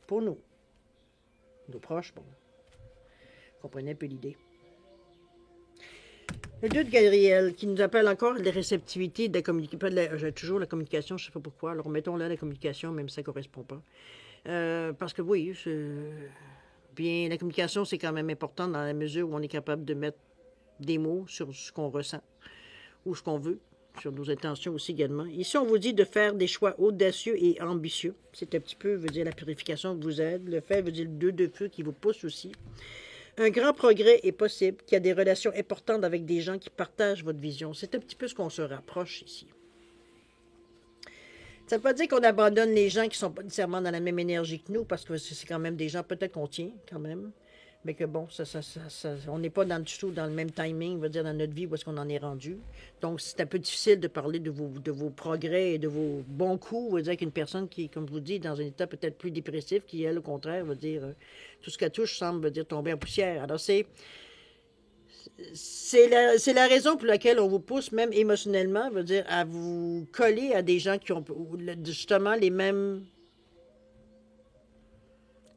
S1: Pour nous. Nos proches, bon. Vous comprenez un peu l'idée. Le 2 de Gabriel, qui nous appelle encore les réceptivités de la communication. J'ai toujours la communication, je ne sais pas pourquoi. Alors, mettons là la communication, même si ça ne correspond pas. Parce que oui, bien, la communication, c'est quand même important dans la mesure où on est capable de mettre des mots sur ce qu'on ressent ou ce qu'on veut, sur nos intentions aussi également. Ici, on vous dit de faire des choix audacieux et ambitieux. C'est un petit peu, veut dire, la purification qui vous aide. Le fait veut dire le 2 de feu qui vous pousse aussi. Un grand progrès est possible, qu'il y a des relations importantes avec des gens qui partagent votre vision. C'est un petit peu ce qu'on se rapproche ici. Ça ne veut pas dire qu'on abandonne les gens qui ne sont pas nécessairement dans la même énergie que nous, parce que c'est quand même des gens peut-être qu'on tient, quand même. mais que bon, on n'est pas du tout dans le même timing, on va dire, dans notre vie où est-ce qu'on en est rendu. Donc, c'est un peu difficile de parler de vos progrès et de vos bons coups, on va dire, qu'une personne qui, comme je vous dis, dans un état peut-être plus dépressif, qui, elle, au contraire, va dire, tout ce qu'elle touche semble, va dire, tomber en poussière. Alors, c'est la raison pour laquelle on vous pousse, même émotionnellement, veut dire, à vous coller à des gens qui ont justement les mêmes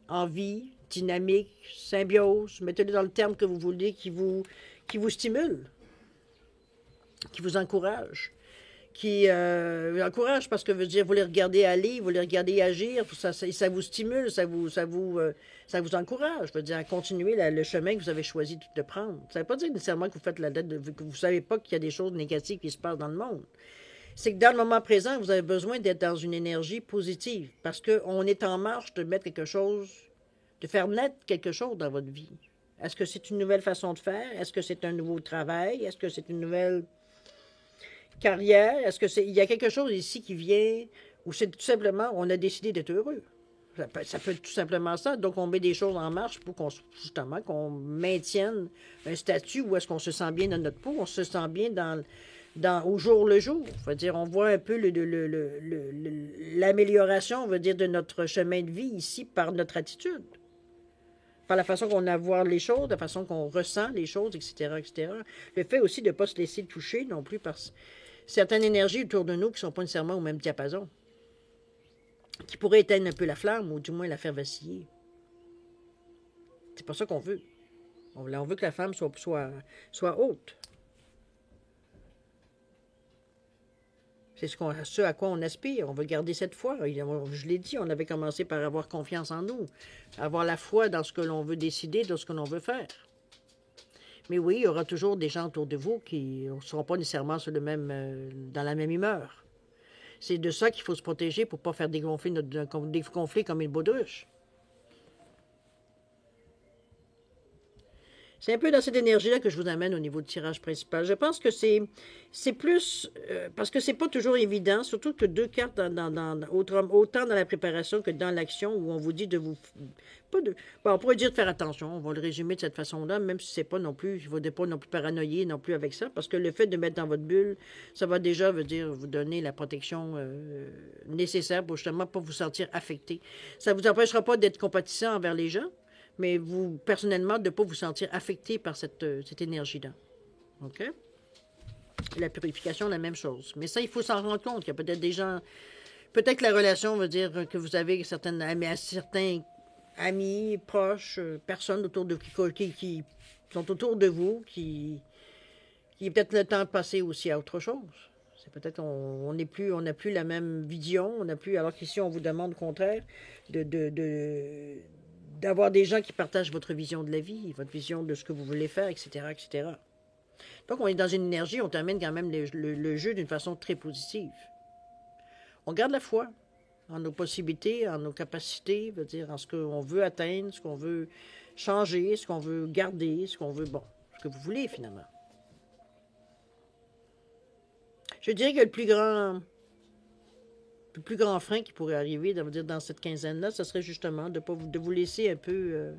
S1: envies, dynamiques, symbiose, mettez-le dans le terme que vous voulez, qui vous stimulent, qui vous encouragent, qui encouragent parce que veut dire, vous les regardez aller, vous les regardez agir, ça vous stimule, ça vous encourage, veut dire, à continuer le chemin que vous avez choisi de prendre. Ça ne veut pas dire nécessairement que vous faites que vous ne savez pas qu'il y a des choses négatives qui se passent dans le monde. C'est que dans le moment présent, vous avez besoin d'être dans une énergie positive parce qu'on est en marche de mettre quelque chose, de faire naître quelque chose dans votre vie. Est-ce que c'est une nouvelle façon de faire? Est-ce que c'est un nouveau travail? Est-ce que c'est une nouvelle carrière? Est-ce que il y a quelque chose ici qui vient ou c'est tout simplement on a décidé d'être heureux? Ça peut être tout simplement ça. Donc, on met des choses en marche pour justement qu'on maintienne un statut où est-ce qu'on se sent bien dans notre peau, on se sent bien au jour le jour. C'est-à-dire, on voit un peu l'amélioration, on va dire, de notre chemin de vie ici par notre attitude. Par la façon qu'on a à voir les choses, la façon qu'on ressent les choses, etc., etc. Le fait aussi de ne pas se laisser toucher non plus par certaines énergies autour de nous qui ne sont pas nécessairement au même diapason, qui pourraient éteindre un peu la flamme ou du moins la faire vaciller. C'est pas ça qu'on veut. On veut que la flamme soit haute. C'est ce à quoi on aspire. On veut garder cette foi. Je l'ai dit, on avait commencé par avoir confiance en nous, avoir la foi dans ce que l'on veut décider, dans ce que l'on veut faire. Mais oui, il y aura toujours des gens autour de vous qui ne seront pas nécessairement dans la même humeur. C'est de ça qu'il faut se protéger pour ne pas faire dégonfler des conflits comme une baudruche. C'est un peu dans cette énergie-là que je vous amène au niveau du tirage principal. Je pense que c'est plus... parce que c'est pas toujours évident, surtout que deux cartes, autant dans la préparation que dans l'action, où on vous dit de vous... on pourrait dire de faire attention, on va le résumer de cette façon-là, même si c'est pas non plus... Il ne faut pas non plus paranoïer non plus avec ça, parce que le fait de mettre dans votre bulle, ça va déjà, veut dire, vous donner la protection nécessaire pour justement pas vous sentir affecté. Ça ne vous empêchera pas d'être compatissant envers les gens, mais vous, personnellement, de ne pas vous sentir affecté par cette énergie-là. OK? Et la purification, la même chose. Mais ça, il faut s'en rendre compte qu'il y a peut-être des gens... Peut-être que la relation veut dire que vous avez certains amis, proches, personnes autour de qui sont autour de vous, qui est peut-être le temps de passer aussi à autre chose. C'est peut-être on n'a plus la même vision, on n'a plus... Alors qu'ici, on vous demande au contraire d'avoir des gens qui partagent votre vision de la vie, votre vision de ce que vous voulez faire, etc., etc. Donc, on est dans une énergie, on termine quand même le jeu d'une façon très positive. On garde la foi en nos possibilités, en nos capacités, veut dire en ce qu'on veut atteindre, ce qu'on veut changer, ce qu'on veut garder, ce qu'on veut, ce que vous voulez finalement. Je dirais que le plus grand frein qui pourrait arriver dans cette quinzaine-là, ce serait justement de vous laisser un peu,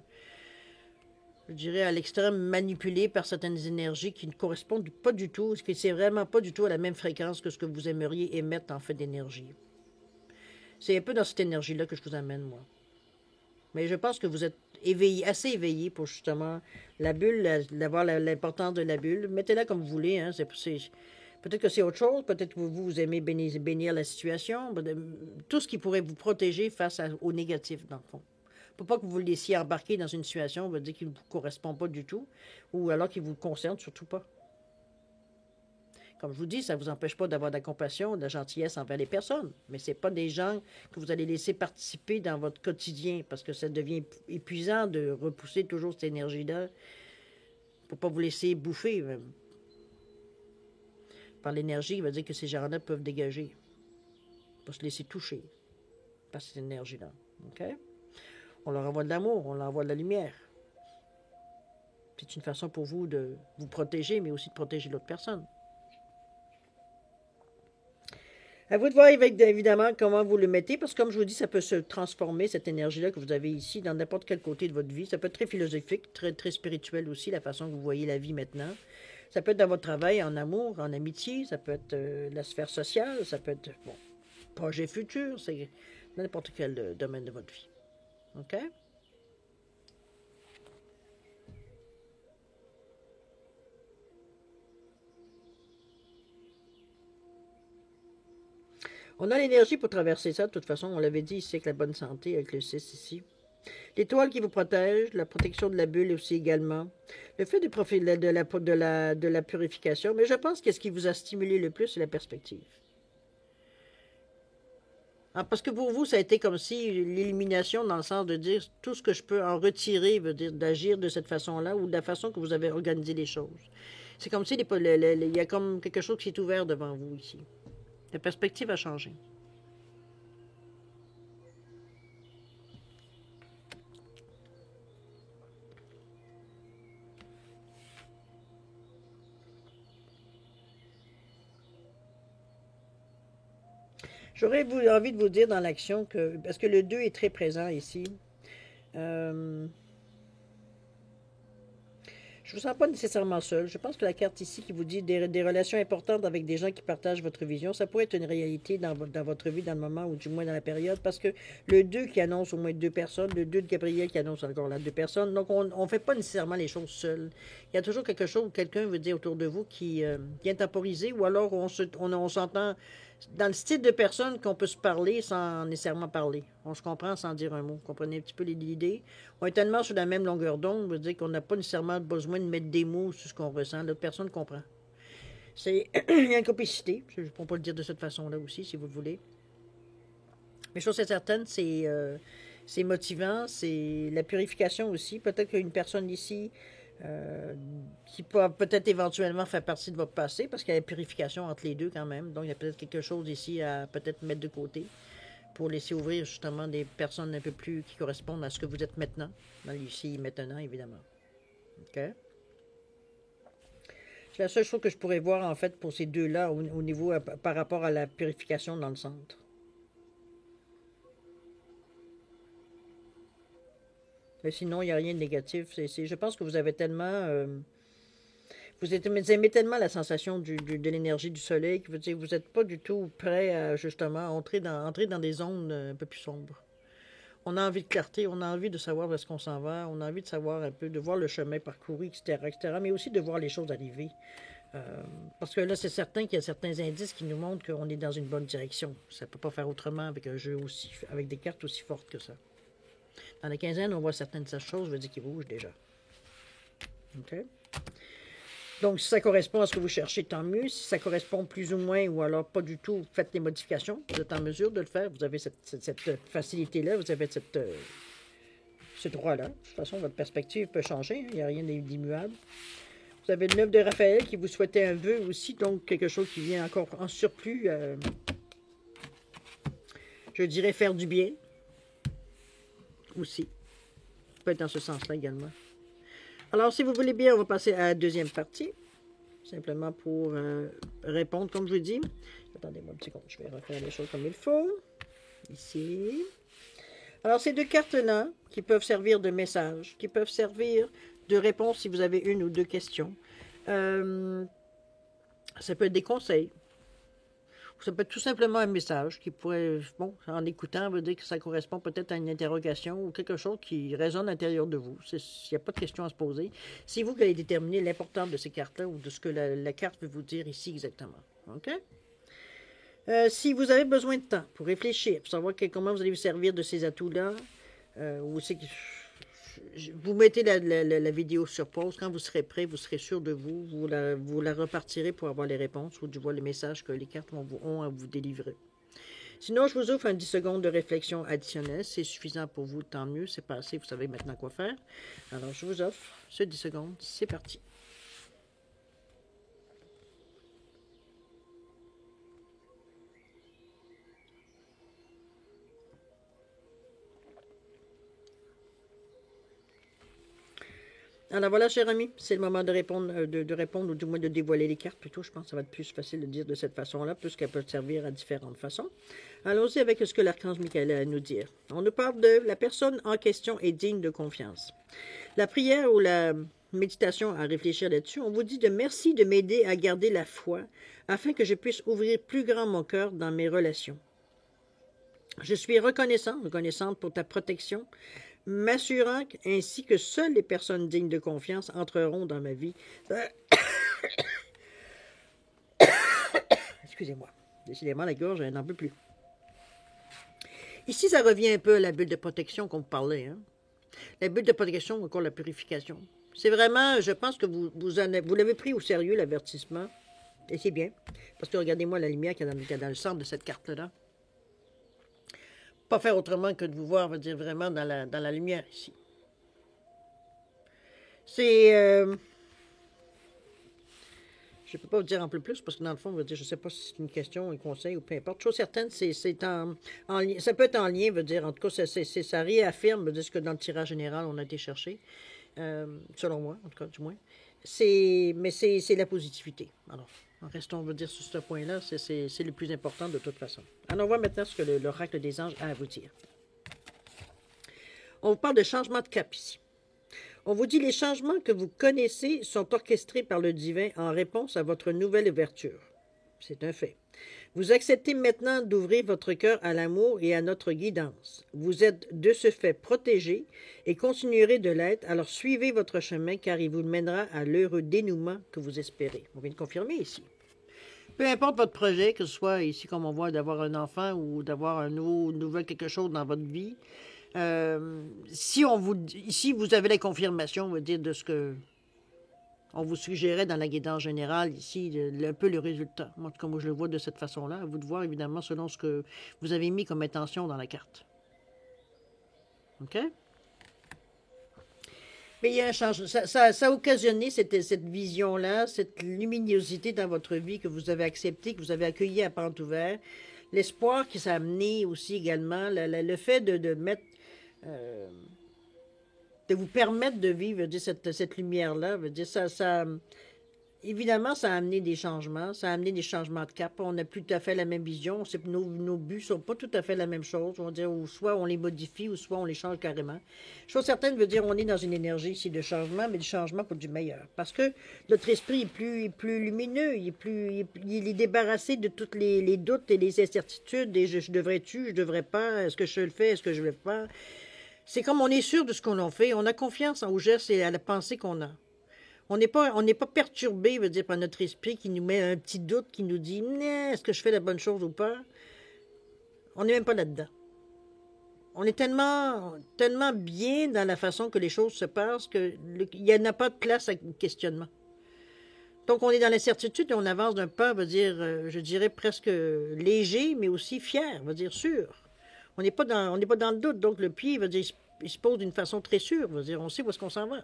S1: je dirais, à l'extrême manipulé par certaines énergies qui ne correspondent pas du tout, ce qui c'est vraiment pas du tout à la même fréquence que ce que vous aimeriez émettre en fait d'énergie. C'est un peu dans cette énergie-là que je vous amène, moi. Mais je pense que vous êtes assez éveillé pour justement la bulle, d'avoir l'importance de la bulle. Mettez-la comme vous voulez, hein, peut-être que c'est autre chose, peut-être que vous aimez bénir la situation, tout ce qui pourrait vous protéger face au négatif, dans le fond. Pour pas que vous vous laissiez embarquer dans une situation qui ne vous correspond pas du tout, ou alors qui ne vous concerne surtout pas. Comme je vous dis, ça ne vous empêche pas d'avoir de la compassion, de la gentillesse envers les personnes, mais ce n'est pas des gens que vous allez laisser participer dans votre quotidien, parce que ça devient épuisant de repousser toujours cette énergie-là pour ne pas vous laisser bouffer. Par l'énergie, il va dire que ces gens-là peuvent dégager. Pas se laisser toucher par cette énergie-là. OK? On leur envoie de l'amour, on leur envoie de la lumière. C'est une façon pour vous de vous protéger, mais aussi de protéger l'autre personne. À vous de voir évidemment comment vous le mettez, parce que comme je vous dis, ça peut se transformer, cette énergie-là que vous avez ici, dans n'importe quel côté de votre vie. Ça peut être très philosophique, très, très spirituel aussi, la façon que vous voyez la vie maintenant. Ça peut être dans votre travail, en amour, en amitié, ça peut être la sphère sociale, ça peut être, bon, projet futur, c'est n'importe quel domaine de votre vie. OK? On a l'énergie pour traverser ça, de toute façon, on l'avait dit ici avec la bonne santé, avec le 6 ici. L'étoile qui vous protège, la protection de la bulle aussi également. Le fait de profiter de la purification, mais je pense que ce qui vous a stimulé le plus, c'est la perspective. Ah, parce que pour vous, ça a été comme si l'élimination, dans le sens de dire tout ce que je peux en retirer, veut dire d'agir de cette façon-là ou de la façon que vous avez organisé les choses. C'est comme si il y a comme quelque chose qui est ouvert devant vous ici. La perspective a changé. J'aurais envie de vous dire dans l'action que, parce que le 2 est très présent ici, euh, je ne vous sens pas nécessairement seul. Je pense que la carte ici qui vous dit des relations importantes avec des gens qui partagent votre vision, ça pourrait être une réalité dans votre vie, dans le moment, ou du moins dans la période, parce que le 2 qui annonce au moins deux personnes, le 2 de Gabriel qui annonce encore là deux personnes, donc on ne fait pas nécessairement les choses seules. Il y a toujours quelque chose, quelqu'un veut dire autour de vous qui vient temporiser, ou alors on s'entend dans le style de personne qu'on peut se parler sans nécessairement parler. On se comprend sans dire un mot. Vous comprenez un petit peu l'idée? On est tellement sur la même longueur d'onde, veut dire qu'on n'a pas nécessairement besoin de mettre des mots sur ce qu'on ressent. L'autre personne comprend. C'est il y a une complicité. Je ne peux pas le dire de cette façon-là aussi, si vous le voulez. Mais chose est certaine, c'est motivant, c'est la purification aussi. Peut-être qu'il y a une personne ici qui peut peut-être éventuellement faire partie de votre passé, parce qu'il y a la purification entre les deux quand même. Donc il y a peut-être quelque chose ici à peut-être mettre de côté pour laisser ouvrir justement des personnes un peu plus qui correspondent à ce que vous êtes maintenant, dans l'ici et maintenant évidemment. OK? C'est la seule chose que je pourrais voir en fait pour ces deux-là au niveau par rapport à la purification dans le centre. Mais sinon, il n'y a rien de négatif. Je pense que vous avez tellement vous aimez tellement la sensation de l'énergie du soleil que vous n'êtes pas du tout prêt à justement entrer dans des zones un peu plus sombres. On a envie de clarté, on a envie de savoir où est-ce qu'on s'en va, on a envie de savoir un peu, de voir le chemin parcouru, etc., etc., mais aussi de voir les choses arriver. Parce que là, c'est certain qu'il y a certains indices qui nous montrent qu'on est dans une bonne direction. Ça ne peut pas faire autrement avec un jeu aussi, avec des cartes aussi fortes que ça. Dans la quinzaine, on voit certaines de ces choses, veut dire qu'ils bougent déjà. OK? Donc, si ça correspond à ce que vous cherchez, tant mieux. Si ça correspond plus ou moins, ou alors pas du tout, faites les modifications. Vous êtes en mesure de le faire. Vous avez cette facilité-là, vous avez ce droit-là. De toute façon, votre perspective peut changer. Il n'y a rien d'immuable. Vous avez le 9 de Raphaël qui vous souhaitait un vœu aussi, donc quelque chose qui vient encore en surplus, je dirais faire du bien aussi. Ça peut être dans ce sens-là également. Alors, si vous voulez bien, on va passer à la deuxième partie. Simplement pour répondre, comme je vous dis. Attendez-moi un petit seconde, je vais refaire les choses comme il faut. Ici. Alors, ces deux cartes-là, qui peuvent servir de message, qui peuvent servir de réponse si vous avez une ou deux questions. Ça peut être des conseils. Ça peut être tout simplement un message qui pourrait, bon, en écoutant, veut dire que ça correspond peut-être à une interrogation ou quelque chose qui résonne à l'intérieur de vous. Il n'y a pas de question à se poser. C'est vous qui allez déterminer l'importance de ces cartes-là ou de ce que la carte veut vous dire ici exactement. OK? Si vous avez besoin de temps pour réfléchir, pour savoir comment vous allez vous servir de ces atouts-là, ou vous mettez la vidéo sur pause. Quand vous serez prêt, vous serez sûr de vous. Vous la repartirez pour avoir les réponses ou du moins les messages que les cartes ont à vous délivrer. Sinon, je vous offre un 10 secondes de réflexion additionnelle. C'est suffisant pour vous, tant mieux. C'est pas assez, vous savez maintenant quoi faire. Alors, je vous offre ce 10 secondes. C'est parti. Alors voilà, cher ami, c'est le moment de répondre, de répondre, ou du moins de dévoiler les cartes plutôt. Je pense que ça va être plus facile de dire de cette façon-là, puisqu'elles peuvent servir à différentes façons. Allons-y avec ce que l'archange Michael a à nous dire. On nous parle de la personne en question est digne de confiance. La prière ou la méditation à réfléchir là-dessus, on vous dit de merci de m'aider à garder la foi afin que je puisse ouvrir plus grand mon cœur dans mes relations. Je suis reconnaissante pour ta protection, m'assurant ainsi que seules les personnes dignes de confiance entreront dans ma vie. Excusez-moi. Décidément, la gorge, elle n'en peut plus. Ici, ça revient un peu à la bulle de protection qu'on vous parlait. Hein? La bulle de protection ou encore la purification. C'est vraiment, je pense que vous l'avez pris au sérieux, l'avertissement. Et c'est bien. Parce que regardez-moi la lumière qu'il y a dans le centre de cette carte-là. Pas faire autrement que de vous voir, on va dire, vraiment dans la lumière ici. C'est... je ne peux pas vous dire un peu plus, parce que dans le fond, on va dire, je ne sais pas si c'est une question, un conseil ou peu importe. Chose certaine, ça peut être en lien, veut dire, en tout cas, ça réaffirme, veut dire, ce que dans le tirage général, on a été chercher, selon moi, en tout cas, du moins. Mais c'est la positivité. Alors, restons, on va dire, sur ce point-là, c'est le plus important de toute façon. Alors, on voit maintenant ce que l'oracle des anges a à vous dire. On vous parle de changement de cap ici. On vous dit les changements que vous connaissez sont orchestrés par le divin en réponse à votre nouvelle ouverture. C'est un fait. Vous acceptez maintenant d'ouvrir votre cœur à l'amour et à notre guidance. Vous êtes de ce fait protégé et continuerez de l'être, alors suivez votre chemin car il vous mènera à l'heureux dénouement que vous espérez. On vient de confirmer ici. Peu importe votre projet, que ce soit ici comme on voit d'avoir un enfant ou d'avoir un nouvel quelque chose dans votre vie, si vous avez la confirmation, on va dire, de ce que on vous suggérait dans la guidance générale, ici, un peu le résultat. Moi, comme je le vois de cette façon-là, à vous de voir, évidemment, selon ce que vous avez mis comme intention dans la carte. OK? Mais il y a un changement. Ça a occasionné cette vision-là, cette luminosité dans votre vie que vous avez acceptée, que vous avez accueillie à pente ouverte. L'espoir qui s'est amené aussi également, le fait de mettre... de vous permettre de vivre, je veux dire, cette lumière-là, veut dire, évidemment, ça a amené des changements, ça a amené des changements de cap. On n'a plus tout à fait la même vision, nos buts ne sont pas tout à fait la même chose. On va dire, ou soit on les modifie, ou soit on les change carrément. Chose certaine veut dire, on est dans une énergie ici de changement, mais de changement pour du meilleur. Parce que notre esprit est plus lumineux, il est débarrassé de tous les doutes et les incertitudes, et je devrais-tu, je devrais pas, est-ce que je le fais, est-ce que je ne le fais pas. C'est comme on est sûr de ce qu'on en fait, on a confiance aux gestes et à la pensée qu'on a. On n'est pas perturbé, veut dire, par notre esprit qui nous met un petit doute, qui nous dit est-ce que je fais la bonne chose ou pas? On n'est même pas là-dedans. On est tellement bien dans la façon que les choses se passent qu'il n'y en a pas de place à questionnement. Donc, on est dans l'incertitude et on avance d'un pas, veut dire, je dirais presque léger, mais aussi fier, veut dire sûr. On n'est pas dans le doute. Donc, le pied, veut dire, il se pose d'une façon très sûre, veut dire, on sait où est-ce qu'on s'en va.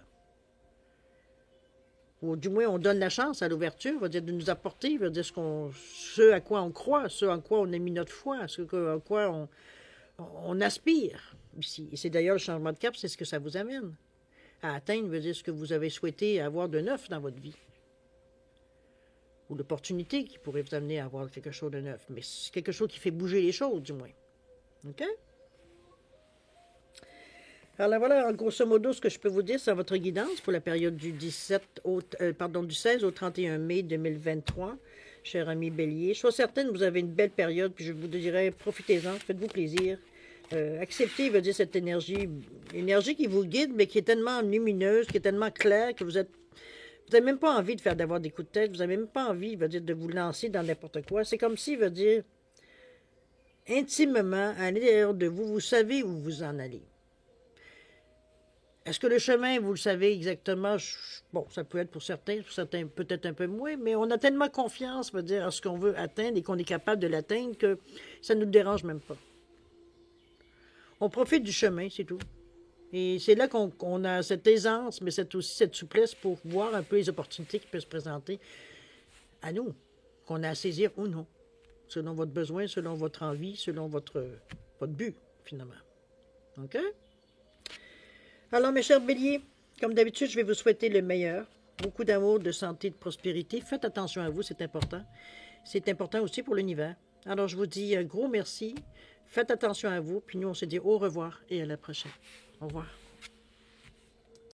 S1: Ou du moins, on donne la chance à l'ouverture, veut dire, de nous apporter, veut dire, ce à quoi on croit, ce à quoi on a mis notre foi, ce à quoi on aspire ici. Et c'est d'ailleurs le changement de cap, c'est ce que ça vous amène à atteindre, veut dire, ce que vous avez souhaité avoir de neuf dans votre vie. Ou l'opportunité qui pourrait vous amener à avoir quelque chose de neuf. Mais c'est quelque chose qui fait bouger les choses, du moins. OK? Alors là, voilà, en grosso modo, ce que je peux vous dire, c'est votre guidance pour la période du 16 au 31 mai 2023, cher ami Bélier. Je suis certaine que vous avez une belle période, puis je vous dirais, profitez-en, faites-vous plaisir. Acceptez, veut dire, cette énergie qui vous guide, mais qui est tellement lumineuse, qui est tellement claire, que vous n'avez même pas envie d'avoir des coups de tête, vous n'avez même pas envie, veut dire, de vous lancer dans n'importe quoi. C'est comme si, veut dire, intimement, à l'intérieur de vous, vous savez où vous en allez. Est-ce que le chemin, vous le savez exactement? Bon, ça peut être pour certains peut-être un peu moins, mais on a tellement confiance, veut dire, à ce qu'on veut atteindre et qu'on est capable de l'atteindre que ça ne nous dérange même pas. On profite du chemin, c'est tout. Et c'est là qu'on a cette aisance, mais aussi cette souplesse pour voir un peu les opportunités qui peuvent se présenter à nous, qu'on a à saisir ou non, selon votre besoin, selon votre envie, selon votre but, finalement. OK? Alors, mes chers béliers, Comme d'habitude, je vais vous souhaiter le meilleur. Beaucoup d'amour, de santé, de prospérité. Faites attention à vous, c'est important. C'est important aussi pour l'univers. Alors, je vous dis un gros merci. Faites attention à vous. Puis nous, on se dit au revoir et à la prochaine. Au revoir.